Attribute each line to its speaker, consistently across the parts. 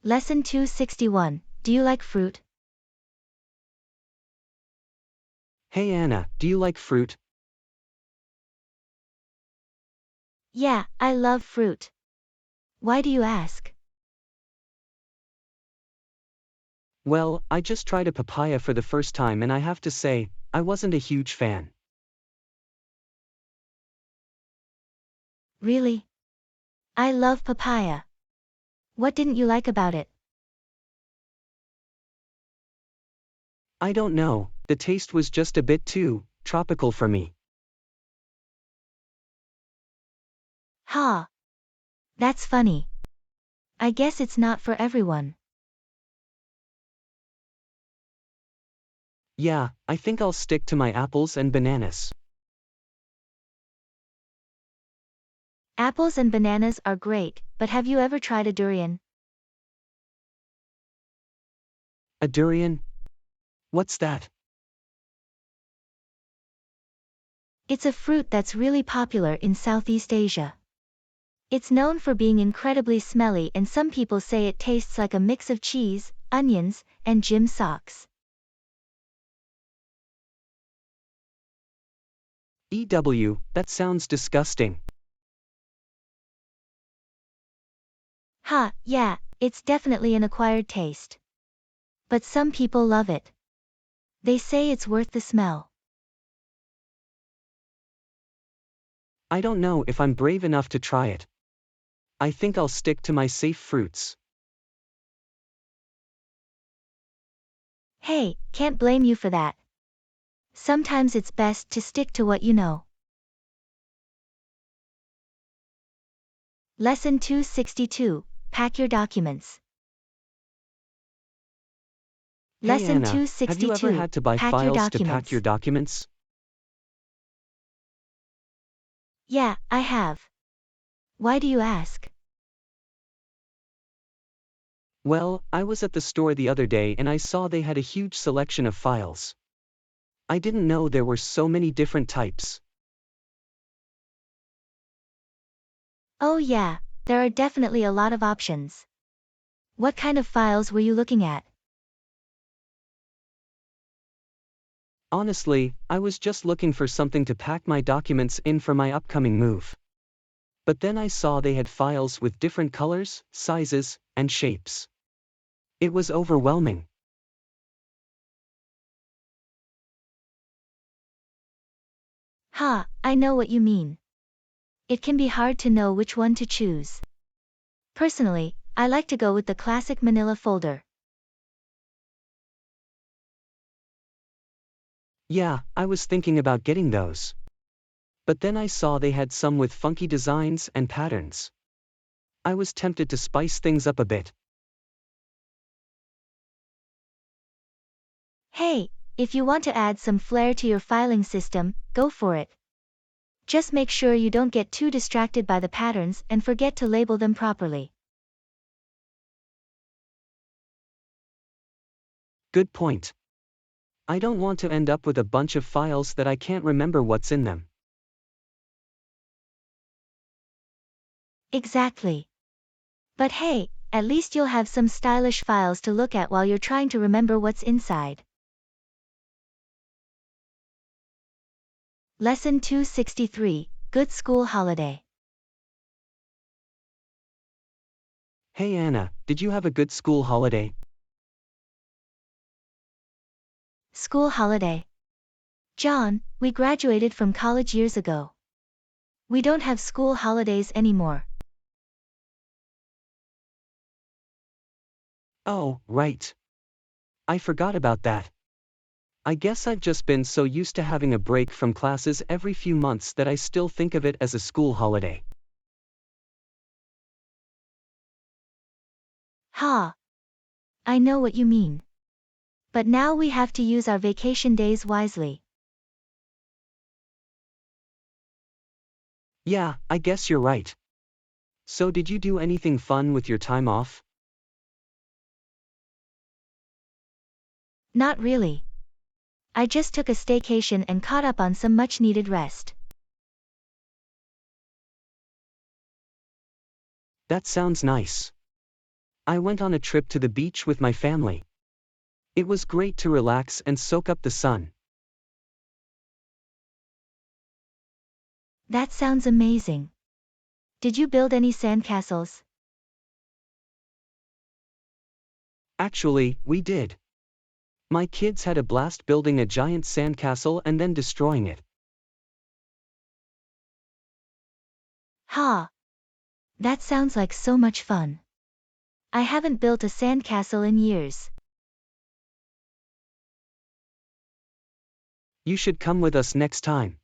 Speaker 1: Lesson 261. Do you like fruit?
Speaker 2: Hey Anna, do you like fruit?
Speaker 1: Yeah, I love fruit. Why do you ask?
Speaker 2: Well, I just tried a papaya for the first time and I have to say, I wasn't a huge fan.
Speaker 1: Really? I love papaya. What didn't you like about it?
Speaker 2: I don't know, the taste was just a bit too tropical for me.
Speaker 1: Ha! That's funny. I guess it's not for everyone.
Speaker 2: Yeah, I think I'll stick to my apples and bananas.
Speaker 1: Apples and bananas are great, but have you ever tried a durian?
Speaker 2: A durian? What's that?
Speaker 1: It's a fruit that's really popular in Southeast Asia. It's known for being incredibly smelly and some people say it tastes like a mix of cheese, onions, and gym socks.
Speaker 2: That sounds disgusting.
Speaker 1: Ha, yeah, it's definitely an acquired taste. But some people love it. They say it's worth the smell.
Speaker 2: I don't know if I'm brave enough to try it. I think I'll stick to my safe fruits.
Speaker 1: Hey, can't blame you for that. Sometimes it's best to stick to what you know. Lesson 262. Pack your documents.
Speaker 2: Hey
Speaker 1: Lesson
Speaker 2: Anna, have you ever
Speaker 1: 262.
Speaker 2: had to buy
Speaker 1: Pack your
Speaker 2: files to pack
Speaker 1: documents.
Speaker 2: your documents?
Speaker 1: Yeah, I have. Why do you ask?
Speaker 2: Well, I was at the store the other day and I saw they had a huge selection of files. I didn't know there were so many different types.
Speaker 1: Oh yeah, there are definitely a lot of options. What kind of files were you looking at?
Speaker 2: Honestly, I was just looking for something to pack my documents in for my upcoming move. But then I saw they had files with different colors, sizes, and shapes. It was overwhelming.
Speaker 1: Ha, I know what you mean. It can be hard to know which one to choose. Personally, I like to go with the classic manila folder.
Speaker 2: Yeah, I was thinking about getting those. But then I saw they had some with funky designs and patterns. I was tempted to spice things up a bit.
Speaker 1: Hey, if you want to add some flair to your filing system, go for it. Just make sure you don't get too distracted by the patterns and forget to label them properly.
Speaker 2: Good point. I don't want to end up with a bunch of files that I can't remember what's in them.
Speaker 1: Exactly. But hey, at least you'll have some stylish files to look at while you're trying to remember what's inside. Lesson 263. Good School Holiday.
Speaker 2: Hey Anna, did you have a good school holiday?
Speaker 1: School holiday. John, we graduated from college years ago. We don't have school holidays anymore.
Speaker 2: Oh, right. I forgot about that. I guess I've just been so used to having a break from classes every few months that I still think of it as a school holiday.
Speaker 1: Ha! I know what you mean. But now we have to use our vacation days wisely.
Speaker 2: Yeah, I guess you're right. So did you do anything fun with your time off?
Speaker 1: Not really. I just took a staycation and caught up on some much needed rest.
Speaker 2: That sounds nice. I went on a trip to the beach with my family. It was great to relax and soak up the sun.
Speaker 1: That sounds amazing. Did you build any sandcastles?
Speaker 2: Actually, we did. My kids had a blast building a giant sandcastle and then destroying it.
Speaker 1: Ha! That sounds like so much fun. I haven't built a sandcastle in years.
Speaker 2: You should come with us next time.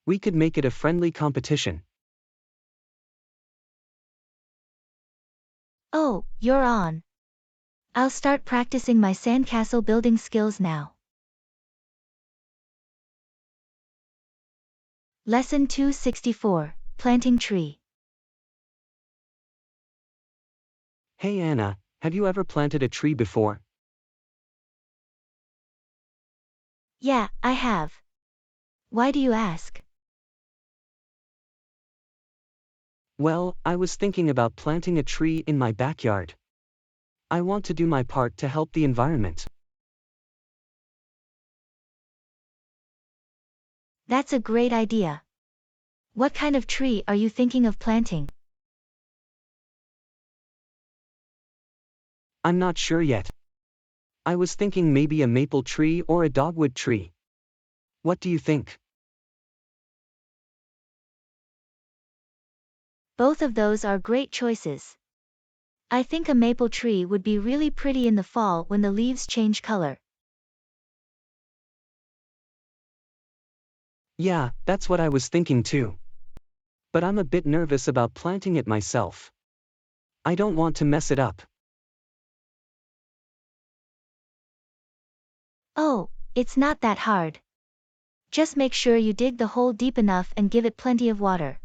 Speaker 2: We could make it a friendly competition.
Speaker 1: Oh, you're on. I'll start practicing my sandcastle building skills now. Lesson 264, Planting Tree.
Speaker 2: Hey Anna, have you ever planted a tree before?
Speaker 1: Yeah, I have. Why do you ask?
Speaker 2: Well, I was thinking about planting a tree in my backyard. I want to do my part to help the environment.
Speaker 1: That's a great idea. What kind of tree are you thinking of planting?
Speaker 2: I'm not sure yet. I was thinking maybe a maple tree or a dogwood tree. What do you think?
Speaker 1: Both of those are great choices. I think a maple tree would be really pretty in the fall when the leaves change color.
Speaker 2: Yeah, that's what I was thinking too. But I'm a bit nervous about planting it myself. I don't want to mess it up.
Speaker 1: Oh, it's not that hard. Just make sure you dig the hole deep enough and give it plenty of water.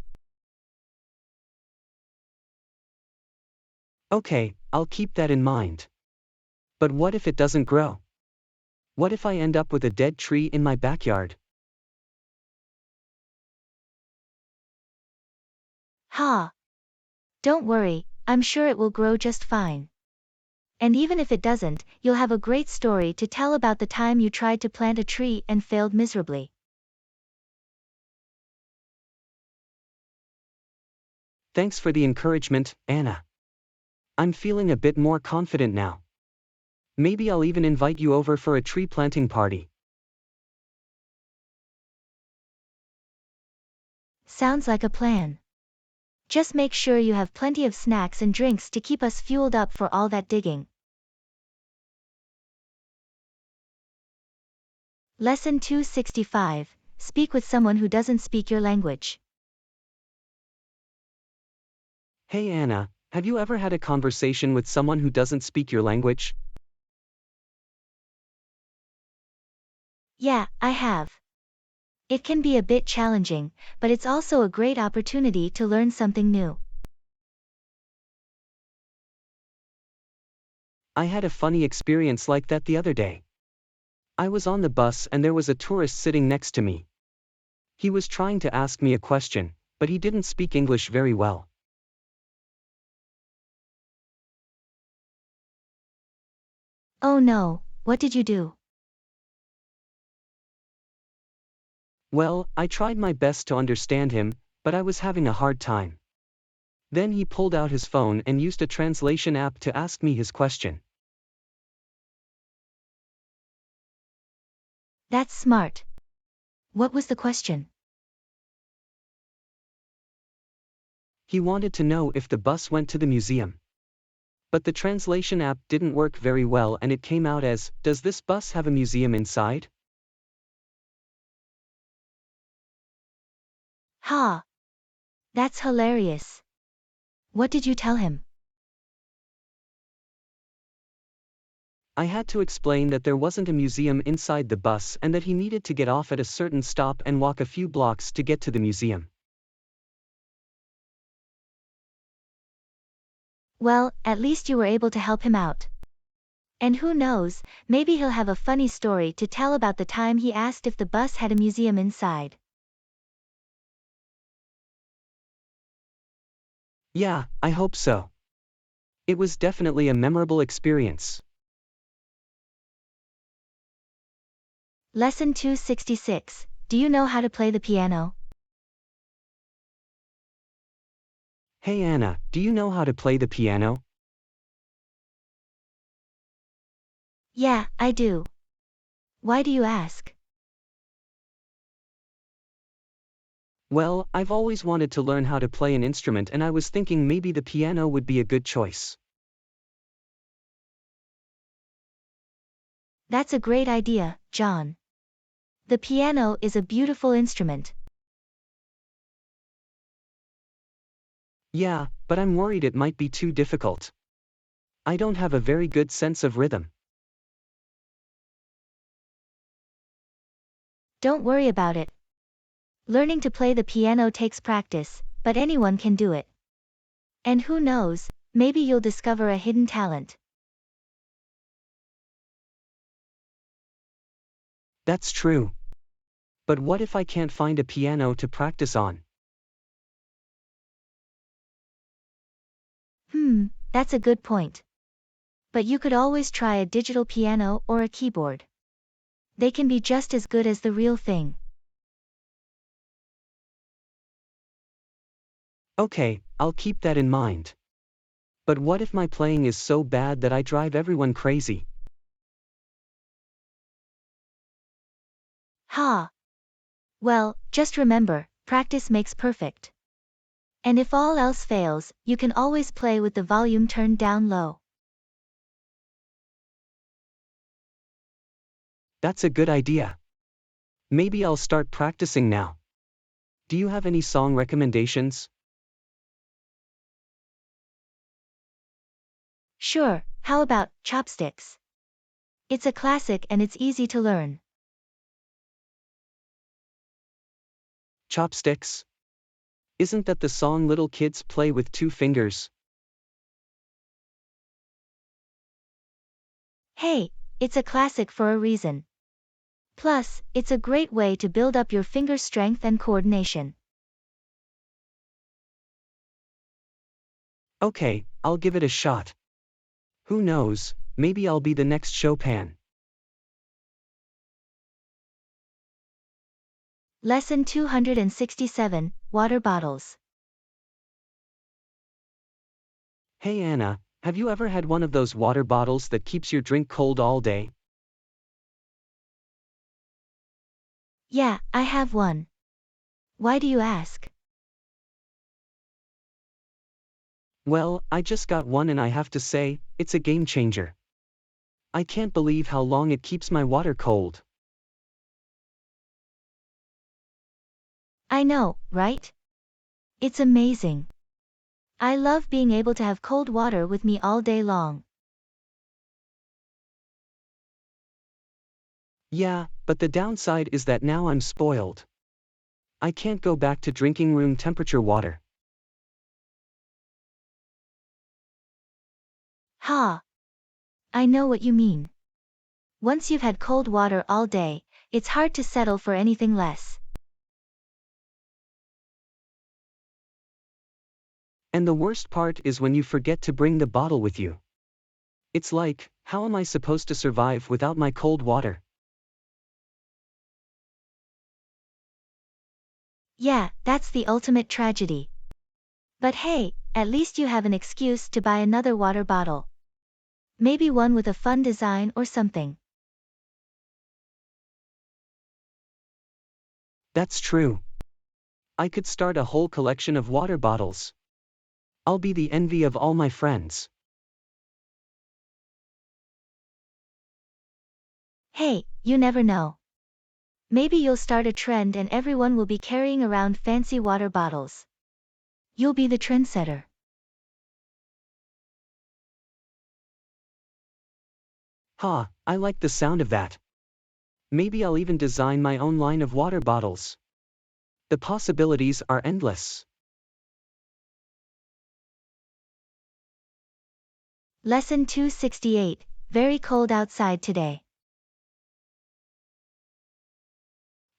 Speaker 2: Okay, I'll keep that in mind. But what if it doesn't grow? What if I end up with a dead tree in my backyard?
Speaker 1: Ha! Don't worry, I'm sure it will grow just fine. And even if it doesn't, you'll have a great story to tell about the time you tried to plant a tree and failed miserably.
Speaker 2: Thanks for the encouragement, Anna. I'm feeling a bit more confident now. Maybe I'll even invite you over for a tree planting party.
Speaker 1: Sounds like a plan. Just make sure you have plenty of snacks and drinks to keep us fueled up for all that digging. Lesson 265, Speak with someone who doesn't speak your language.
Speaker 2: Hey Anna, have you ever had a conversation with someone who doesn't speak your language?
Speaker 1: Yeah, I have. It can be a bit challenging, but it's also a great opportunity to learn something new.
Speaker 2: I had a funny experience like that the other day. I was on the bus and there was a tourist sitting next to me. He was trying to ask me a question, but he didn't speak English very well.
Speaker 1: Oh no, what did you do?
Speaker 2: Well, I tried my best to understand him, but I was having a hard time. Then he pulled out his phone and used a translation app to ask me his question.
Speaker 1: That's smart. What was the question?
Speaker 2: He wanted to know if the bus went to the museum. But the translation app didn't work very well and it came out as, "Does this bus have a museum inside?"
Speaker 1: Ha! That's hilarious. What did you tell him?
Speaker 2: I had to explain that there wasn't a museum inside the bus and that he needed to get off at a certain stop and walk a few blocks to get to the museum.
Speaker 1: Well, at least you were able to help him out. And who knows, maybe he'll have a funny story to tell about the time he asked if the bus had a museum inside.
Speaker 2: Yeah, I hope so. It was definitely a memorable experience.
Speaker 1: Lesson 266. Do you know how to play the piano?
Speaker 2: Hey Anna, do you know how to play the piano?
Speaker 1: Yeah, I do. Why do you ask?
Speaker 2: Well, I've always wanted to learn how to play an instrument and I was thinking maybe the piano would be a good choice.
Speaker 1: That's a great idea, John. The piano is a beautiful instrument.
Speaker 2: Yeah, but I'm worried it might be too difficult. I don't have a very good sense of rhythm.
Speaker 1: Don't worry about it. Learning to play the piano takes practice, but anyone can do it. And who knows, maybe you'll discover a hidden talent.
Speaker 2: That's true. But what if I can't find a piano to practice on?
Speaker 1: That's a good point. But you could always try a digital piano or a keyboard. They can be just as good as the real thing.
Speaker 2: Okay, I'll keep that in mind. But what if my playing is so bad that I drive everyone crazy?
Speaker 1: Ha! Well, just remember, practice makes perfect. And if all else fails, you can always play with the volume turned down low.
Speaker 2: That's a good idea. Maybe I'll start practicing now. Do you have any song recommendations?
Speaker 1: Sure, how about Chopsticks? It's a classic and it's easy to learn.
Speaker 2: Chopsticks? Isn't that the song little kids play with two fingers?
Speaker 1: Hey, it's a classic for a reason. Plus, it's a great way to build up your finger strength and coordination.
Speaker 2: Okay, I'll give it a shot. Who knows, maybe I'll be the next Chopin.
Speaker 1: Lesson 267, Water Bottles.
Speaker 2: Hey Anna, have you ever had one of those water bottles that keeps your drink cold all day?
Speaker 1: Yeah, I have one. Why do you ask?
Speaker 2: Well, I just got one and I have to say, it's a game changer. I can't believe how long it keeps my water cold.
Speaker 1: I know, right? It's amazing. I love being able to have cold water with me all day long.
Speaker 2: Yeah, but the downside is that now I'm spoiled. I can't go back to drinking room temperature water.
Speaker 1: Ha! I know what you mean. Once you've had cold water all day, it's hard to settle for anything less.
Speaker 2: And the worst part is when you forget to bring the bottle with you. It's like, how am I supposed to survive without my cold water?
Speaker 1: Yeah, that's the ultimate tragedy. But hey, at least you have an excuse to buy another water bottle. Maybe one with a fun design or something.
Speaker 2: That's true. I could start a whole collection of water bottles. I'll be the envy of all my friends.
Speaker 1: Hey, you never know. Maybe you'll start a trend and everyone will be carrying around fancy water bottles. You'll be the trendsetter.
Speaker 2: Ha, I like the sound of that. Maybe I'll even design my own line of water bottles. The possibilities are endless.
Speaker 1: Lesson 268, Very cold outside today.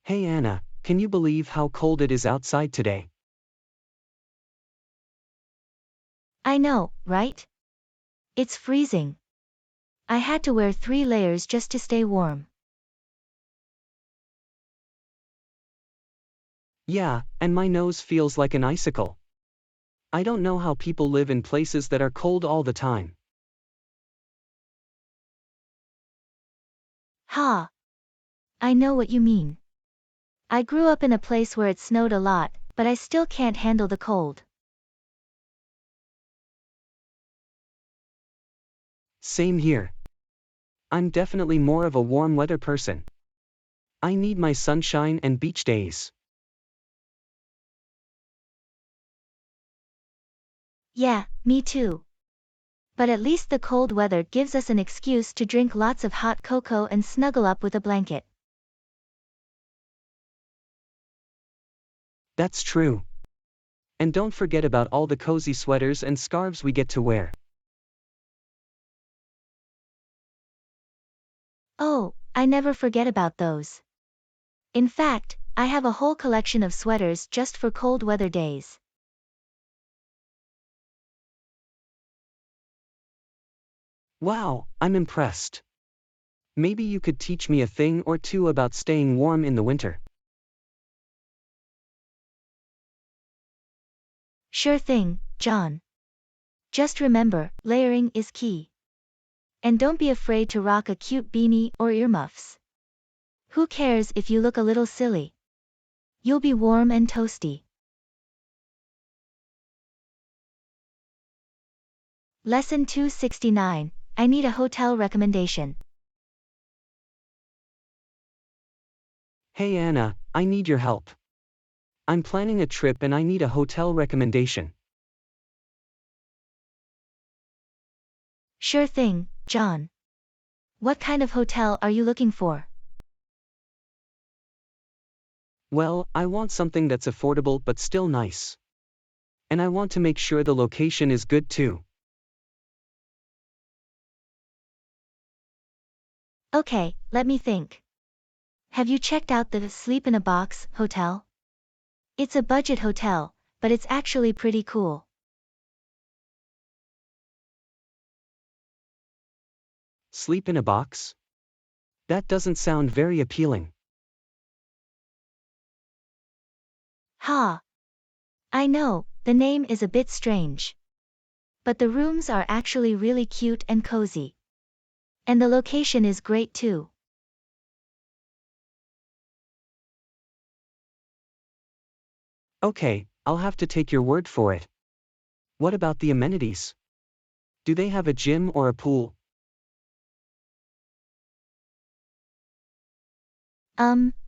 Speaker 2: Hey Anna, can you believe how cold it is outside today?
Speaker 1: I know, right? It's freezing. I had to wear 3 layers just to stay warm.
Speaker 2: Yeah, and my nose feels like an icicle. I don't know how people live in places that are cold all the time.
Speaker 1: Ha! I know what you mean. I grew up in a place where it snowed a lot, but I still can't handle the cold.
Speaker 2: Same here. I'm definitely more of a warm weather person. I need my sunshine and beach days.
Speaker 1: Yeah, me too. But at least the cold weather gives us an excuse to drink lots of hot cocoa and snuggle up with a blanket.
Speaker 2: That's true. And don't forget about all the cozy sweaters and scarves we get to wear.
Speaker 1: Oh, I never forget about those. In fact, I have a whole collection of sweaters just for cold weather days.
Speaker 2: Wow, I'm impressed. Maybe you could teach me a thing or two about staying warm in the winter.
Speaker 1: Sure thing, John. Just remember, layering is key. And don't be afraid to rock a cute beanie or earmuffs. Who cares if you look a little silly? You'll be warm and toasty. Lesson 269, I need a hotel recommendation.
Speaker 2: Hey Anna, I need your help. I'm planning a trip and I need a hotel recommendation.
Speaker 1: Sure thing, John. What kind of hotel are you looking for?
Speaker 2: Well, I want something that's affordable but still nice. And I want to make sure the location is good too.
Speaker 1: Okay, let me think. Have you checked out the Sleep in a Box hotel? It's a budget hotel, but it's actually pretty cool.
Speaker 2: Sleep in a box? That doesn't sound very appealing.
Speaker 1: Ha! I know, the name is a bit strange. But the rooms are actually really cute and cozy. And the location is great too.
Speaker 2: Okay, I'll have to take your word for it. What about the amenities? Do they have a gym or a pool?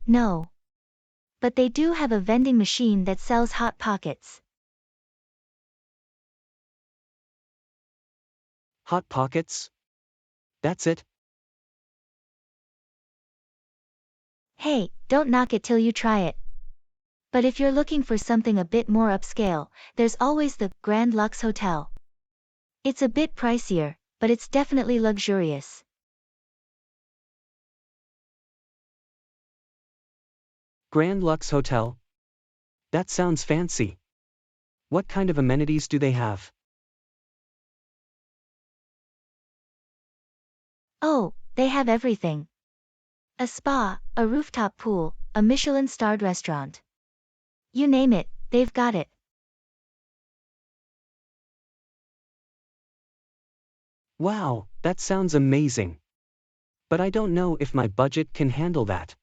Speaker 1: No. But they do have a vending machine that sells hot pockets.
Speaker 2: Hot pockets? That's it?
Speaker 1: Hey, don't knock it till you try it. But if you're looking for something a bit more upscale, there's always the Grand Lux Hotel. It's a bit pricier, but it's definitely luxurious.
Speaker 2: Grand Lux Hotel? That sounds fancy. What kind of amenities do they have?
Speaker 1: Oh, they have everything. A spa, a rooftop pool, a Michelin-starred restaurant. You name it, they've got it.
Speaker 2: Wow, that sounds amazing. But I don't know if my budget can handle that.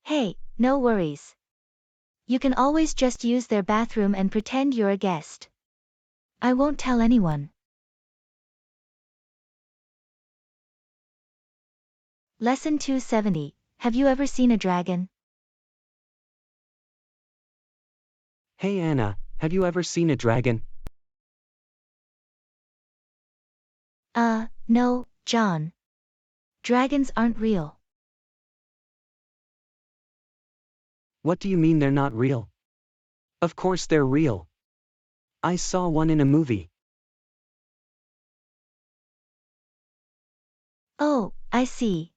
Speaker 1: Hey, no worries. You can always just use their bathroom and pretend you're a guest. I won't tell anyone. Lesson 270, have you ever seen a dragon?
Speaker 2: Hey Anna, have you ever seen a dragon?
Speaker 1: No, John. Dragons aren't real.
Speaker 2: What do you mean they're not real? Of course they're real. I saw one in a movie.
Speaker 1: Oh, I see.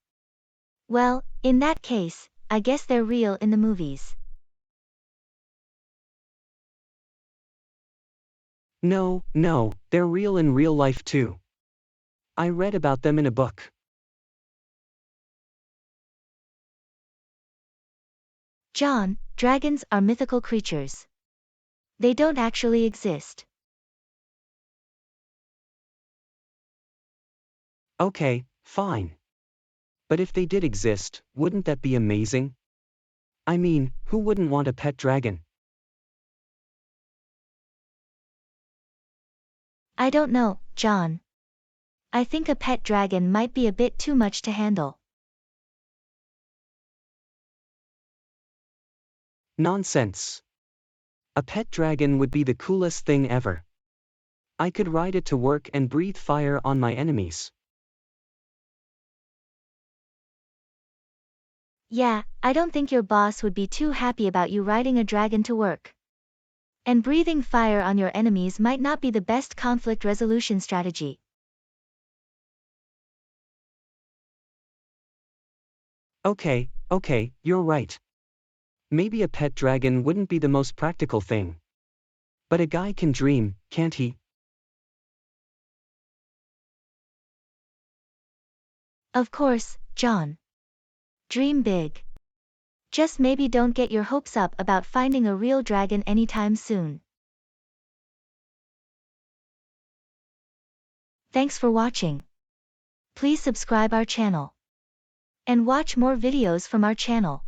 Speaker 1: Well, in that case, I guess they're real in the movies.
Speaker 2: No, no, they're real in real life too. I read about them in a book.
Speaker 1: John, dragons are mythical creatures. They don't actually exist.
Speaker 2: Okay, fine. But if they did exist, wouldn't that be amazing? I mean, who wouldn't want a pet dragon?
Speaker 1: I don't know, John. I think a pet dragon might be a bit too much to handle.
Speaker 2: Nonsense. A pet dragon would be the coolest thing ever. I could ride it to work and breathe fire on my enemies.
Speaker 1: Yeah, I don't think your boss would be too happy about you riding a dragon to work. And breathing fire on your enemies might not be the best conflict resolution strategy.
Speaker 2: Okay, you're right. Maybe a pet dragon wouldn't be the most practical thing. But a guy can dream, can't he?
Speaker 1: Of course, John. Dream big. Just maybe don't get your hopes up about finding a real dragon anytime soon. Thanks for watching. Please subscribe our channel. And watch more videos from our channel.